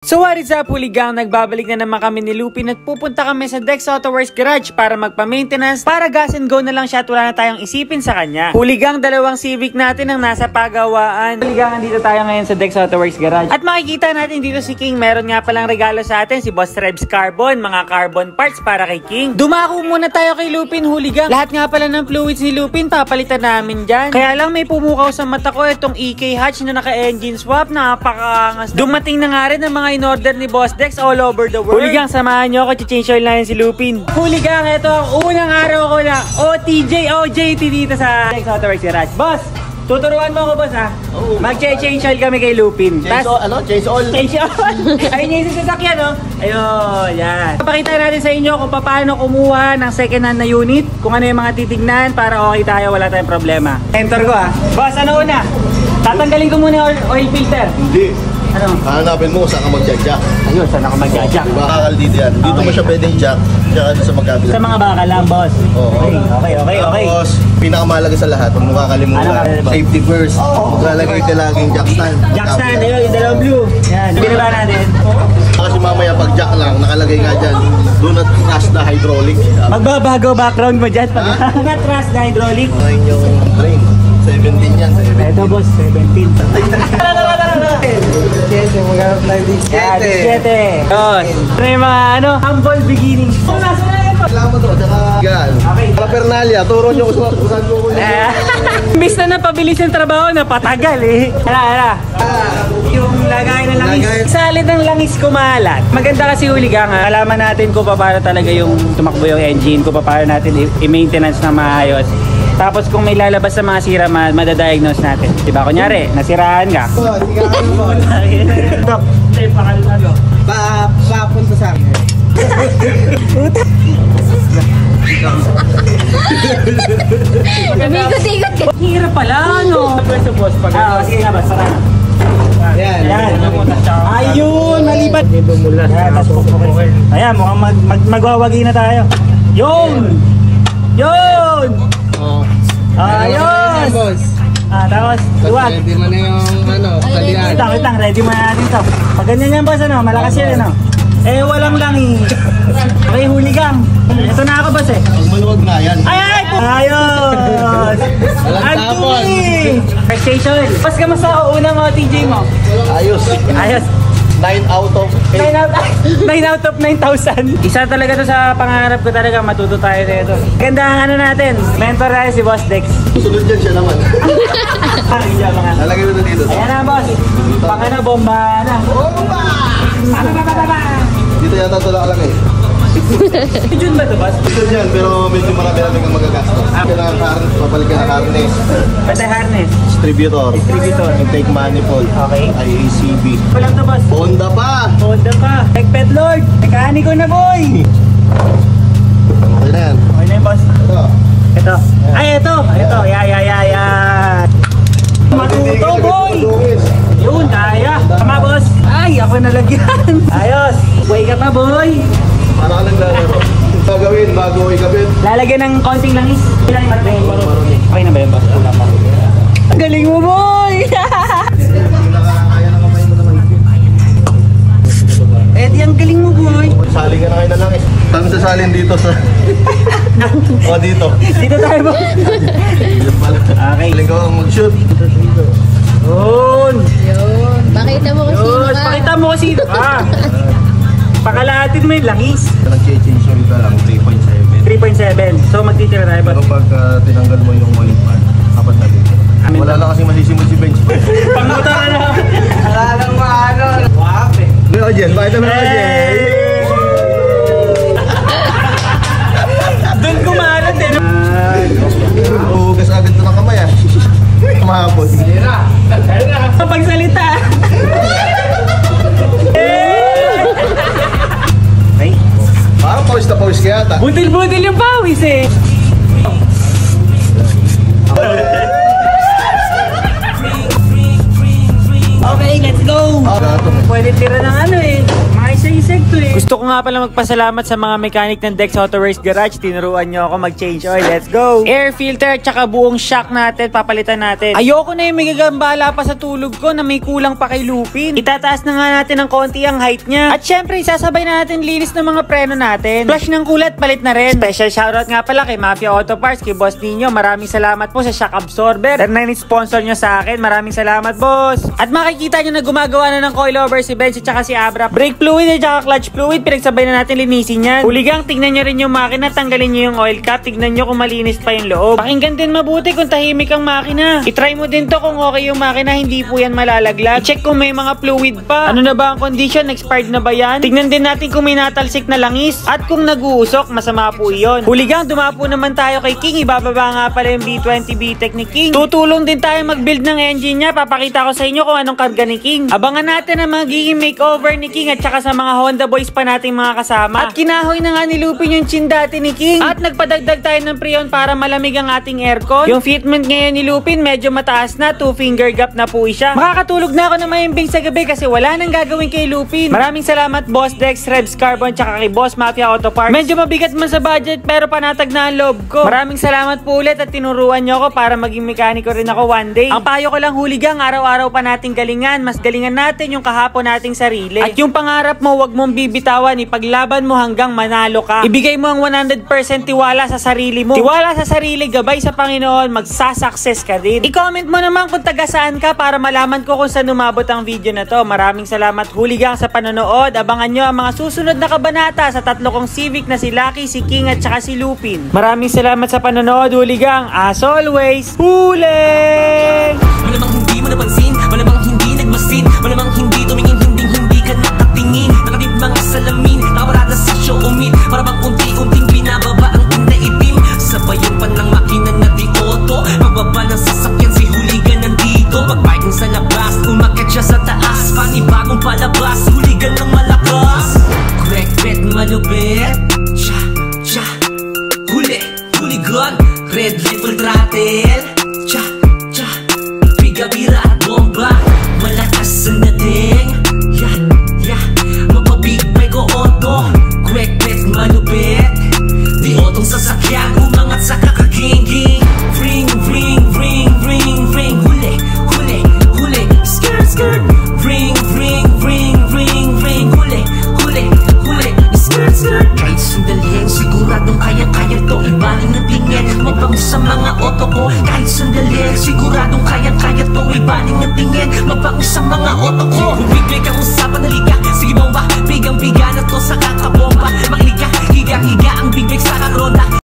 So what is up, Huligang? Nagbabalik na naman kami ni Lupin at pupunta kami sa Dex Auto Works Garage para magpa-maintenance, para gas and go na lang siya at wala na tayong isipin sa kanya. Huligang, dalawang Civic natin ang nasa pagawaan. Huligang, andito tayo ngayon sa Dex Auto Works Garage. At makikita natin dito si King. Meron nga palang regalo sa atin, si Boss Rebs Carbon, mga carbon parts para kay King. Dumako muna tayo kay Lupin, Huligang. Lahat nga pala ng fluids ni Lupin, papalitan namin dyan. Kaya lang may pumukaw sa mata ko itong EK hatch na naka-engine swap, napakaangas. Dumating na nga rin ang mga in-order ni Boss Dex all over the world. Huligang, samahan nyo ako, change oil na yun si Lupin. Huligang, ito ang unang araw ko na OJT dito sa Dex Auto Works Garage. Boss, tuturuan mo ako, boss, ha? Mag-change oil kami kay Lupin. Change oil? Change oil. Ayun yung sasakyan, no? Ayun, yan. Papakita natin sa inyo kung paano kumuha ng second hand na unit, kung ano yung mga titignan para okay tayo, wala tayong problema. Enter ko, ha? Boss, ano una? Tatanggalin ko muna yung oil filter. Hindi. Ano? Hanapin mo saan ka mag-jack. Ayun, saan ako mag-jack? Diba? Kakal dito yan. Dito mo siya pwedeng jack. Tsaka doon sa magkabila. Sa mga bakal lang, boss. Oo. Okay. Tapos, pinakamahalaga sa lahat, huwag mo kakalimutan. Ano? Safety first. Maglalagay ka laging jack stand. Jack stand, ayun, yung dalawang blue. Yan, binaba natin. Kasi mamaya pag jack lang, nakalagay nga dyan, do not trust the hydraulic. Magbabago background mo dyan. Pag not trust the hydraulic. Ngayon yung drain. 17 yan. 17. Ito, boss, 17. Maghanap tayo din 7. Boss, ito yung mga humble beginning. Kailangan mo to, tsaka yan. Okay. Paraphernalia, turo nyo kung saan ko Imbis na napabilis yung trabaho, napatagal eh. Hala. Yung lagay na langis. Salid ng langis kumalat. Maganda kasi, Huligang, ha? Alaman natin kung paano talaga yung tumakbo yung engine, kung paano natin i-maintenance na maayos. Tapos kung may lalabas sa mga sira, madadiagnose natin. Diba? Kunyari, nasiraan ka. Sigahin mo. Dok, Papunta sa akin. Umikot-ikot ka. Hirap pala, no? Sa boss pag sige nga ba, sara na. Yan. Ayun, malibat. Ayan, mukhang magwawagi na tayo. Yun! Ayos! Tapos, luwag. Ready mo na yung talian. Wait lang, ready mo na natin ito. Pag ganyan yan, boss, malakas yan, walang langi. Okay, Huligang. Ito na ako, boss, Maluwag na yan. Ay! Ayos! Walang tapon. First station. Boss, kamusta ako unang TJ mo? Ayos. 9 out of 8. 9 out of 9,000. Isa talaga to sa pangarap ko talaga, matuto tayo nito. Ganda ang natin. Mentor tayo si Boss Dex. Sunod yan siya naman. Lalagay mo na dito. Ayan na, boss. Pang bomba na. Bomba! Dito yata ito lang eh. June ba ito, boss? Ito yan, pero medyo marami namin kang magagastos. Kailangan harness, papalik ka na harness. Pwede harness. Distributor. Intake manifold. Okay. IACB. Walang to, boss. Honda pa! Pet Lord. Mekaniko na, boy. Okay na yan. Okay na yun, boss. Ito. Ito. Ay, ito. Yan. Matuto, boy. Yun, kaya. Tama, boss. Ay, ako nalagyan. Ayos. Wake up na, boy. Para ka naglalaro. Gagawin bago ikabit. Lalagyan ng konting langis. Ilang marami? Okay na ba yun, boss? Ang galing mo, boy! Kaya na kamay mo naman. Eddie, ang galing mo, boy! Sali ka na kayo na lang eh. Saan sasalin dito sa... o dito. Dito tayo, boy! Okay. Galing ka mag-shoot. Yun! Pakita mo kung sino ka. Pakita mo kung sino ka! Pakalahatin mo yung langis. Nag-change oil ka lang, 3.7. 3.7. So magtitira tayo ba? Pero pag tinanggal mo yung oil pan, apat na dito. Wala lang kasi masisimod si Bench. Pangmuta ka na! Wala lang maano. Wape. May audience, bakit naman audience? Doon kumalat eh. Uhugas agad ito ng kamay ah. Mahapon. Pagsalita! Parang pawis na pawis kaya ata. Butil-butil yung pawis eh! Okay, let's go! Pwede tira ng mga isa-isig to eh. Gusto ko nga pala magpasalamat sa mga mechanic ng Dex Auto Works Garage. Tinuruan nyo ako mag-change oil. Let's go! Air filter tsaka buong shock natin, papalitan natin. Ayoko na yung may gagambala pa sa tulog ko na may kulang pa kay Lupin. Itataas na nga natin ng konti ang height niya. At syempre, isasabay na natin linis ng mga preno natin. Flush ng kulat, palit na rin. Special shoutout nga pala kay Mafia Auto Parts, kay Boss Nino. Maraming salamat po sa shock absorber. 9 sponsor nyo sa akin. Maraming salamat, boss. At makikita nyo na gumagawa na ng coilover si Benz at saka si Abra. Brake fluid at saka clutch fluid, pinagsabay na natin linisin yan. Huligang, tignan nyo rin yung makina, tanggalin nyo yung oil cap, tignan nyo kung malinis pa yung loob. Pakinggan din mabuti kung tahimik ang makina. I-try mo din to kung okay yung makina, hindi po yan malalaglag. I-check kung may mga fluid pa. Ano na ba ang condition? Expired na ba yan? Tignan din natin kung may natalsik na langis. At kung nag-uusok, masama po yun. Huligang, dumapo naman tayo kay King. Ibababa nga pala yung B20 VTEC ni King. Tutulong din tayo mag-build ng engine niya. Papakita ko sa inyo kung anong karga ni King. Abangan natin ang magiging makeover ni King at saka sa mga Honda boys pa nating mga kasama. At kinahoy na nga ni Lupin yung chin dati ni King. At nagpadagdag tayo ng preon para malamig ang ating aircon. Yung fitment ngayon ni Lupin medyo mataas na. 2 finger gap na po siya. Makakatulog na ako na mahimbing sa gabi kasi wala nang gagawin kay Lupin. Maraming salamat Boss Dex, Rebs Carbon, tsaka kay Boss Mafia Auto Parts. Medyo mabigat man sa budget pero panatag na ang loob ko. Maraming salamat po ulit at tinuruan nyo ako para maging mekaniko rin ako one day. Ang payo ko lang huligang, araw-araw pa nating galingan. Mas galingan natin yung kahapon nating sarili. At yung pangarap mo, wag mong bibitawan. Ipaglaban mo hanggang manalo ka. Ibigay mo ang 100% tiwala sa sarili mo. Tiwala sa sarili, gabay sa Panginoon, magsasucess ka din. I-comment mo naman kung taga saan ka para malaman ko kung saan umabot ang video na to. Maraming salamat huligang sa panonood. Abangan nyo ang mga susunod na kabanata sa 3 kong Civic na si Lucky, si King at saka si Lupin. Maraming salamat sa panonood huligang. As always, huli! Malamang hindi mo napansin, malamang hindi nagmasid, malamang hindi tumingin, hindi ka nakatingin. Nakatip mga salamin, nakaparada sa show umid, para bang unti-unting binababa ang tinda itim. Sabayan pa ng makina na di-auto, pagbaba ng sasakyan si huligan nandito. Pag-parking sa labas, umakyat siya sa taas, panibagong palabas, huligan ng malakas. Crack bet malupit, cha, huligan, red rifle throttle, cha, bigabira at bomba, malakas ang dating, mapabig bike o auto, quick bet malupit, di otong sasakyan, umangat sa kakaginging, ring, huli, skirt, ring, huli, skirt, kahit sandali, siguradong kaya-kaya to, ibaling na tingin, mapang sa mga auto ko, kahit sandali, siguradong kaya-kaya to, ibaling na tingin, mapang sa mga auto ko. Kung bigay kang usapan, halika, sige bomba, bigang-biga na to sa kakabomba, makinig ka, higa ang big bag sa karonda.